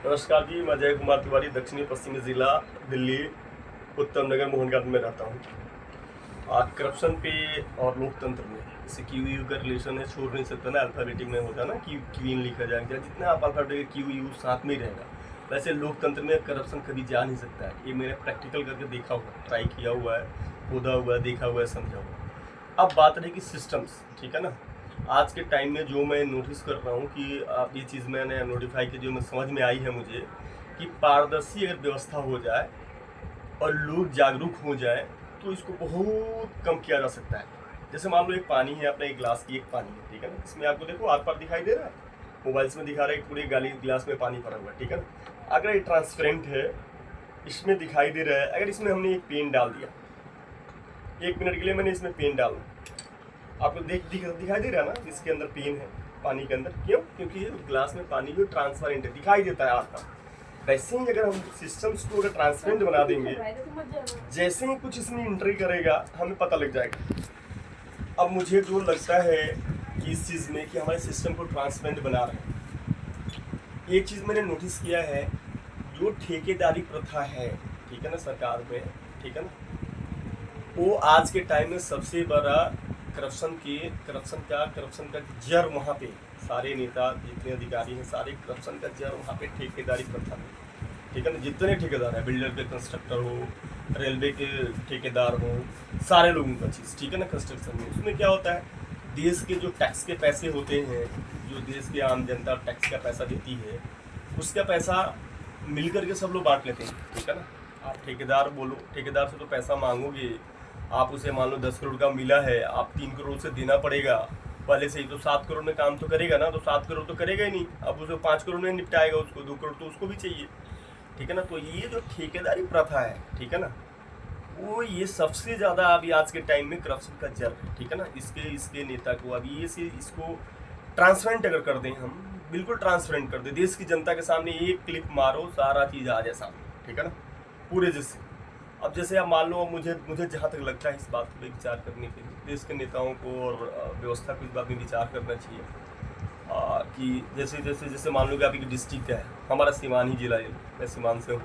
नमस्कार जी, मैं जय कुमार तिवारी दक्षिणी पश्चिमी जिला दिल्ली उत्तम नगर मोहनगढ़ में रहता हूँ। करप्शन पे और लोकतंत्र में जैसे क्यू यू का रिलेशन है, छोड़ नहीं सकता ना। अल्फाबेटिक में होता है ना कि क्वीन लिखा जाएगा, जितना आप अल्फाबेटिक क्यू यू साथ में ही रहेगा। वैसे लोकतंत्र में करप्शन कभी जा नहीं सकता है। ये मैंने प्रैक्टिकल करके देखा हुआ, ट्राई किया हुआ है, खोदा हुआ है, देखा हुआ है, समझा हुआ है। अब बात रही कि सिस्टम्स, ठीक है ना। आज के टाइम में जो मैं नोटिस कर रहा हूँ कि आप ये चीज़ मैंने नोटिफाई की, जो मैं समझ में आई है मुझे, कि पारदर्शी अगर व्यवस्था हो जाए और लोग जागरूक हो जाए तो इसको बहुत कम किया जा सकता है। जैसे मान लो एक पानी है, अपना एक गिलास की एक पानी है, ठीक है ना। इसमें आपको देखो आर पार दिखाई दे रहा है, मोबाइल्स में दिखा रहा है पूरे गाली गिलास में पानी भरा हुआ है, ठीक है ना। अगर ये ट्रांसपेरेंट है, इसमें दिखाई दे रहा है, अगर इसमें हमने एक पेन डाल दिया, 1 मिनट के लिए मैंने इसमें पेन डाला, आपको दिखाई दे रहा है ना, इसके अंदर पेन है पानी के अंदर। क्यों? क्योंकि ये ग्लास में पानी जो ट्रांसपेरेंट है, दिखाई देता है आता। वैसे ही अगर हम सिस्टम्स को अगर ट्रांसपेरेंट बना देंगे, जैसे ही कुछ इसमें एंट्री करेगा हमें पता लग जाएगा। अब मुझे जो लगता है कि इस चीज़ में कि हमारे सिस्टम को ट्रांसपेरेंट बना रहे हैं, एक चीज़ मैंने नोटिस किया है, जो ठेकेदारी प्रथा है, ठीक है ना, सरकार में, ठीक है ना, वो आज के टाइम में सबसे बड़ा करप्शन का जड़ वहाँ पे, सारे नेता जितने अधिकारी हैं सारे करप्शन का जड़ वहाँ पे ठेकेदारी प्रथा में, ठीक है ना। जितने ठेकेदार हैं, बिल्डर के, कंस्ट्रक्टर हो, रेलवे के ठेकेदार हो, सारे लोगों का चीज़, ठीक है ना। कंस्ट्रक्शन में उसमें क्या होता है, देश के जो टैक्स के पैसे होते हैं, जो देश की आम जनता टैक्स का पैसा देती है, उसका पैसा मिल करके सब लोग बांट लेते हैं, ठीक है ना। आप ठेकेदार बोलो, ठेकेदार से तो पैसा मांगोगे, आप उसे मान लो 10 करोड़ का मिला है, आप 3 करोड़ से देना पड़ेगा पहले से ही, तो 7 करोड़ में काम तो करेगा ना, तो 7 करोड़ तो करेगा ही नहीं, अब उसे 5 करोड़ में निपटाएगा, उसको 2 करोड़ तो उसको भी चाहिए, ठीक है ना। तो ये जो ठेकेदारी प्रथा है, ठीक है ना, वो ये सबसे ज़्यादा अभी आज के टाइम में करप्शन का जड़ है, ठीक है ना। इसके नेता को अभी ये से इसको ट्रांसपेरेंट अगर कर दें हम, बिल्कुल ट्रांसपेरेंट कर दें, देश की जनता के सामने एक क्लिक मारो सारा चीज़ आ जाए सामने, ठीक है ना, पूरे जैसे। अब जैसे आप मान लो, मुझे जहाँ तक लगता है इस बात पर विचार करने के लिए देश के नेताओं को और व्यवस्था को इस बात में विचार करना चाहिए कि जैसे जैसे जैसे मान लो कि आपकी डिस्ट्रिक्ट है, हमारा सिवान ही जिला है, मैं सिवान से हूँ।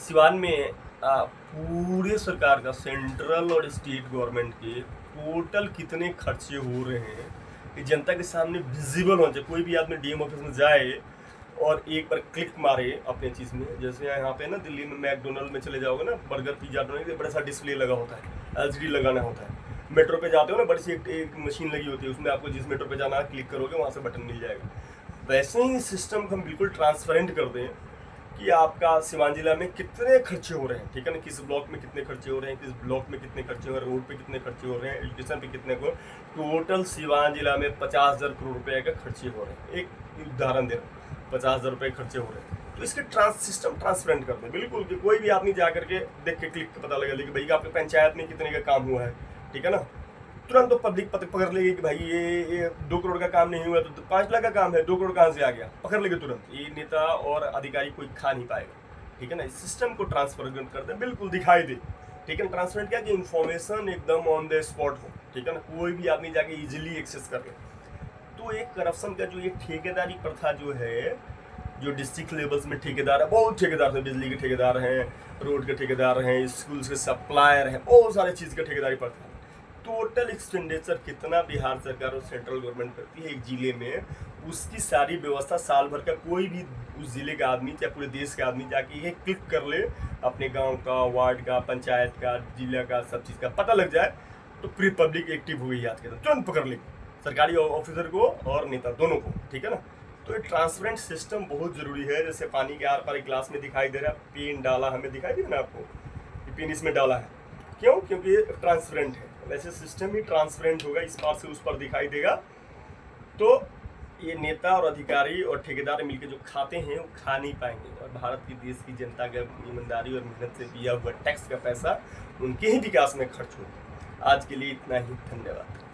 सिवान में पूरे सरकार का, सेंट्रल और स्टेट गवर्नमेंट के टोटल कितने खर्चे हो रहे हैं कि जनता के सामने विजिबल हो जाए। कोई भी आदमी डीएम ऑफिस में जाए और एक बार क्लिक मारे अपने चीज़ में, जैसे यहाँ पे ना दिल्ली में मैकडोनल्ड में चले जाओगे ना, बर्गर पिज्जा बड़ा सा डिस्प्ले लगा होता है, एलसीडी लगाना होता है। मेट्रो पे जाते हो ना, बड़ी सी एक मशीन लगी होती है, उसमें आपको जिस मेट्रो पे जाना है क्लिक करोगे वहाँ से बटन मिल जाएगा। वैसे ही सिस्टम को हम बिल्कुल ट्रांसपेरेंट कर दें कि आपका सिवान जिला में कितने खर्चे हो रहे हैं, ठीक है ना, किस ब्लॉक में कितने खर्चे हो रहे हैं, किस ब्लॉक में कितने खर्चे हो रहे हैं, रोड पे कितने खर्चे हो रहे हैं, एजुकेशन पे कितने को, टोटल सिवान जिला में 50,000 करोड़ रुपए का खर्चे हो रहे हैं। एक उदाहरण दे रहा हूँ, 50,000 रुपये खर्चे हो रहे हैं, तो इसके सिस्टम ट्रांसपेरेंट कर दें बिल्कुल, कि कोई भी आदमी जा करके देख के क्लिक पता लगा कि भाई आपके पंचायत में कितने का काम हुआ है, ठीक है ना। तुरंत तो पब्लिक पकड़ लेगी कि भाई ये 2 करोड़ का काम नहीं हुआ तो 5 लाख का काम है, 2 करोड़ कहाँ से आ गया, पकड़ लेंगे तुरंत। ये नेता और अधिकारी कोई खा नहीं पाएगा, ठीक है ना। इस सिस्टम को ट्रांसपेरेंट कर दे, बिल्कुल दिखाई दे, ठीक है ना। ट्रांसपेरेंट क्या कि इन्फॉर्मेशन एकदम ऑन द स्पॉट हो, ठीक है ना, कोई भी आदमी जाके इजिली एक्सेस कर ले। तो एक करप्शन का जो ये ठेकेदारी प्रथा जो है, जो डिस्ट्रिक्ट लेवल्स में ठेकेदार है, बहुत ठेकेदार हैं, बिजली के ठेकेदार हैं, रोड के ठेकेदार हैं, स्कूल के सप्लायर हैं, बहुत सारे चीज़ का ठेकेदारी प्रथा है। टोटल एक्सपेंडिचर कितना बिहार सरकार और सेंट्रल गवर्नमेंट करती है एक जिले में, उसकी सारी व्यवस्था साल भर का कोई भी उस जिले का आदमी या पूरे देश का आदमी जाके ये क्लिक कर ले, अपने गांव का, वार्ड का, पंचायत का, जिला का, सब चीज़ का पता लग जाए, तो प्री पब्लिक एक्टिव हो गई आज के दिन, तुरंत पकड़ ले सरकारी ऑफिसर को और नेता दोनों को, ठीक है ना। तो ये ट्रांसपेरेंट सिस्टम बहुत ज़रूरी है। जैसे पानी के आर पार एक ग्लास में दिखाई दे रहा है, पेन डाला, हमें दिखाई दे रहा है ना आपको, ये पेन इसमें डाला है, क्यों? क्योंकि ये ट्रांसपेरेंट है। वैसे सिस्टम ही ट्रांसपेरेंट होगा, इस पार से उस पर दिखाई देगा, तो ये नेता और अधिकारी और ठेकेदार मिलकर जो खाते हैं वो खा नहीं पाएंगे, और भारत की, देश की जनता का ईमानदारी और मेहनत से दिया हुआ टैक्स का पैसा उनके ही विकास में खर्च होगा। आज के लिए इतना ही, धन्यवाद।